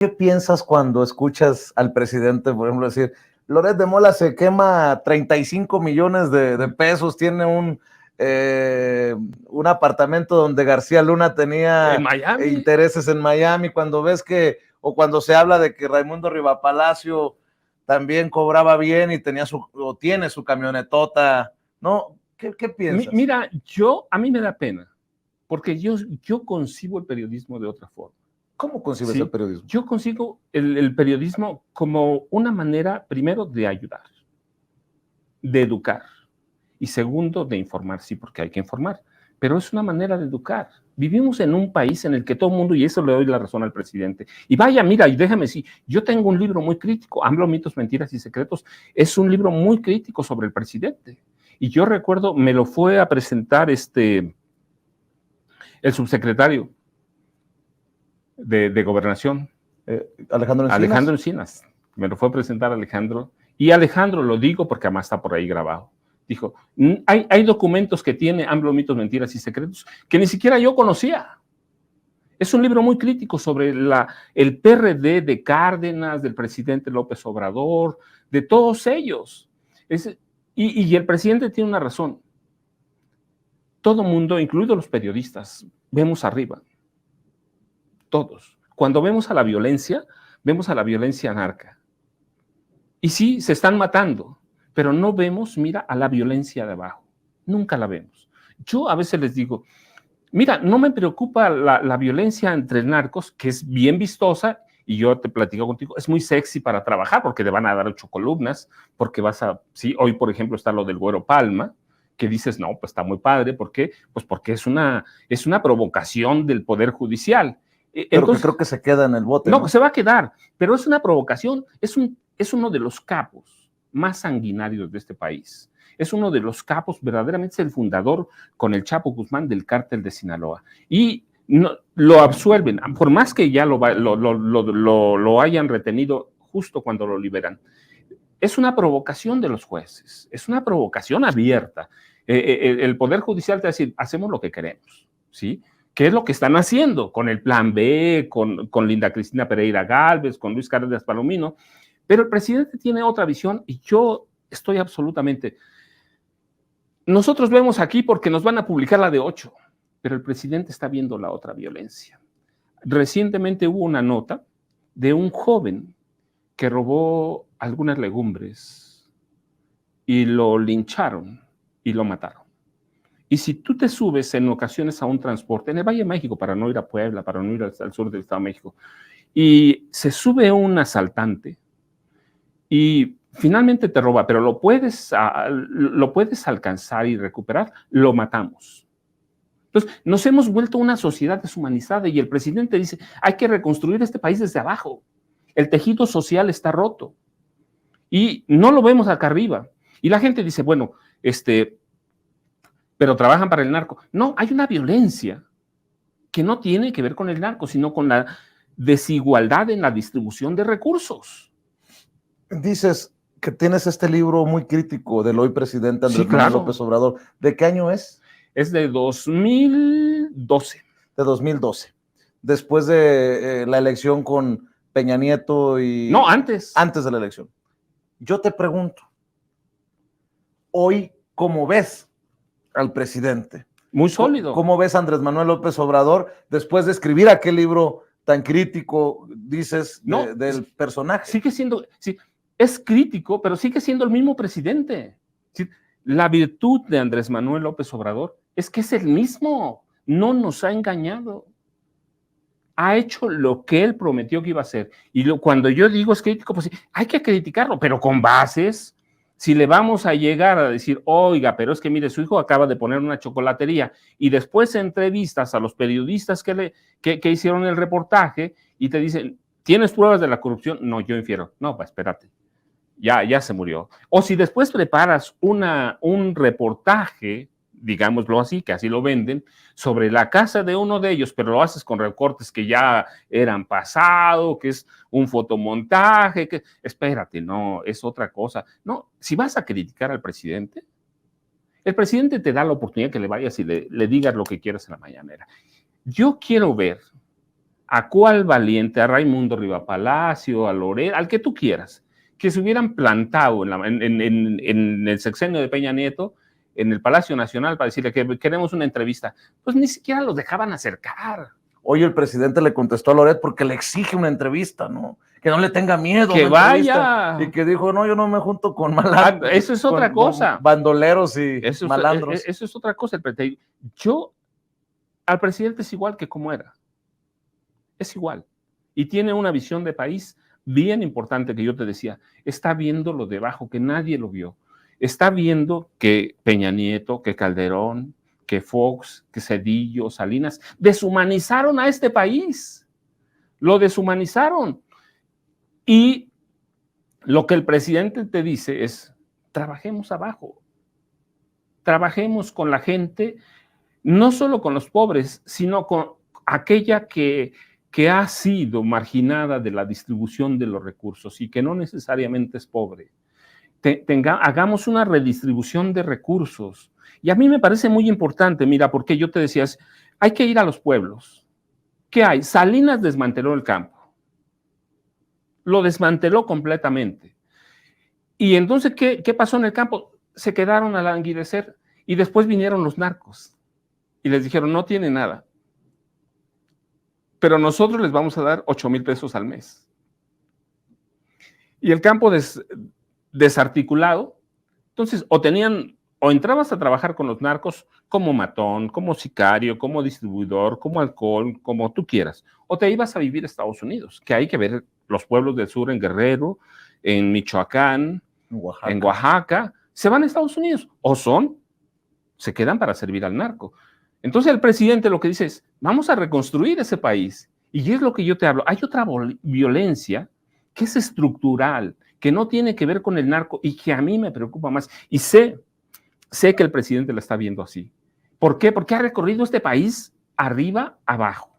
¿Qué piensas cuando escuchas al presidente, por ejemplo, decir, Loret de Mola se quema 35 millones de pesos, tiene un apartamento donde García Luna tenía en Miami intereses en Miami, cuando ves que, o cuando se habla de que Raimundo Rivapalacio también cobraba bien y tenía o tiene su camionetota, ¿no? ¿Qué piensas? Mira, a mí me da pena, porque yo concibo el periodismo de otra forma. ¿Cómo concibes el periodismo? Yo consigo el periodismo como una manera, primero, de ayudar, de educar, y segundo, de informar, sí, porque hay que informar, pero es una manera de educar. Vivimos en un país en el que todo el mundo, y eso le doy la razón al presidente, y vaya, mira, y déjame decir, yo tengo un libro muy crítico, AMLO, mitos, mentiras y secretos, es un libro muy crítico sobre el presidente, y yo recuerdo, me lo fue a presentar el subsecretario de Gobernación, Alejandro Encinas. Me lo fue a presentar Alejandro. Y Alejandro, lo digo porque además está por ahí grabado, dijo, hay documentos que tiene AMLO, mitos, mentiras y secretos que ni siquiera yo conocía. Es un libro muy crítico sobre el PRD de Cárdenas, del presidente López Obrador, de todos ellos. Y el presidente tiene una razón. Todo mundo, incluidos los periodistas, vemos arriba. Todos. Cuando vemos a la violencia narca. Y sí, se están matando, pero no vemos, mira, a la violencia de abajo. Nunca la vemos. Yo a veces les digo, mira, no me preocupa la violencia entre narcos, que es bien vistosa, y yo te platico contigo, es muy sexy para trabajar, porque te van a dar 8 columnas, porque sí, hoy por ejemplo está lo del Güero Palma, que dices, no, pues está muy padre, ¿por qué? Pues porque es una provocación del Poder Judicial. Pero entonces, que creo que se queda en el bote. No, se va a quedar, pero es una provocación, es uno de los capos más sanguinarios de este país. Es uno de los capos, verdaderamente es el fundador con el Chapo Guzmán del cártel de Sinaloa. Y no, lo absuelven, por más que ya lo hayan retenido justo cuando lo liberan. Es una provocación de los jueces, es una provocación abierta. El Poder Judicial te va a decir, hacemos lo que queremos, ¿sí? ¿Qué es lo que están haciendo con el Plan B, con Linda Cristina Pereira Gálvez, con Luis Cárdenas Palomino? Pero el presidente tiene otra visión y yo estoy absolutamente... Nosotros vemos aquí porque nos van a publicar la de 8, pero el presidente está viendo la otra violencia. Recientemente hubo una nota de un joven que robó algunas legumbres y lo lincharon y lo mataron. Y si tú te subes en ocasiones a un transporte, en el Valle de México, para no ir a Puebla, para no ir al sur del Estado de México, y se sube un asaltante y finalmente te roba, pero lo puedes alcanzar y recuperar, lo matamos. Entonces, nos hemos vuelto una sociedad deshumanizada y el presidente dice, hay que reconstruir este país desde abajo. El tejido social está roto y no lo vemos acá arriba. Y la gente dice, bueno, pero trabajan para el narco. No, hay una violencia que no tiene que ver con el narco, sino con la desigualdad en la distribución de recursos. Dices que tienes este libro muy crítico del hoy presidente Andrés Manuel López Obrador. ¿De qué año es? Es de 2012. De 2012. Después de la elección con Peña Nieto y... No, antes. Antes de la elección. Yo te pregunto, hoy, ¿cómo ves al presidente? Muy sólido. ¿Cómo ves a Andrés Manuel López Obrador después de escribir aquel libro tan crítico, dices, del personaje? Sigue siendo, sí, es crítico, pero sigue siendo el mismo presidente. Sí, la virtud de Andrés Manuel López Obrador es que es el mismo, no nos ha engañado. Ha hecho lo que él prometió que iba a hacer. Y cuando yo digo es crítico, pues sí, hay que criticarlo, pero con bases. Si le vamos a llegar a decir, oiga, pero es que mire, su hijo acaba de poner una chocolatería y después entrevistas a los periodistas que hicieron el reportaje y te dicen, ¿tienes pruebas de la corrupción? No, yo infiero. No, pues espérate, ya se murió. O si después preparas un reportaje, digámoslo así, que así lo venden, sobre la casa de uno de ellos, pero lo haces con recortes que ya eran pasado, que es un fotomontaje, que espérate, no, es otra cosa. No, si vas a criticar al presidente, el presidente te da la oportunidad que le vayas y le digas lo que quieras en la mañanera. Yo quiero ver ¿A cuál valiente? A Raimundo Rivapalacio, a Loret, al que tú quieras, que se hubieran plantado en el sexenio de Peña Nieto, en el Palacio Nacional, para decirle que queremos una entrevista? Pues ni siquiera los dejaban acercar. Hoy el presidente le contestó a Loret porque le exige una entrevista, ¿no? Que no le tenga miedo. Que vaya. Y que dijo, no, yo no me junto con malandros. Eso es otra cosa. Bandoleros y malandros. Eso es otra cosa. Yo, al presidente es igual que como era. Es igual. Y tiene una visión de país bien importante que yo te decía. Está viendo lo de abajo, que nadie lo vio. Está viendo que Peña Nieto, que Calderón, que Fox, que Cedillo, Salinas, deshumanizaron a este país. Lo deshumanizaron. Y lo que el presidente te dice es, trabajemos abajo. Trabajemos con la gente, no solo con los pobres, sino con aquella que ha sido marginada de la distribución de los recursos y que no necesariamente es pobre. Hagamos una redistribución de recursos. Y a mí me parece muy importante, mira, porque yo te decía, hay que ir a los pueblos. ¿Qué hay? Salinas desmanteló el campo. Lo desmanteló completamente. Y entonces, ¿qué pasó en el campo? Se quedaron a languidecer y después vinieron los narcos y les dijeron, no tiene nada, pero nosotros les vamos a dar 8,000 pesos al mes. Y el campo desarticulado, entonces o entrabas a trabajar con los narcos como matón, como sicario, como distribuidor, como alcohol, como tú quieras, o te ibas a vivir a Estados Unidos, que hay que ver los pueblos del sur en Guerrero, en Michoacán, en Oaxaca, se van a Estados Unidos, o se quedan para servir al narco. Entonces el presidente lo que dice es, vamos a reconstruir ese país, y es lo que yo te hablo. Hay otra violencia que es estructural, que no tiene que ver con el narco y que a mí me preocupa más, y sé que el presidente la está viendo así. ¿Por qué? Porque ha recorrido este país arriba, abajo.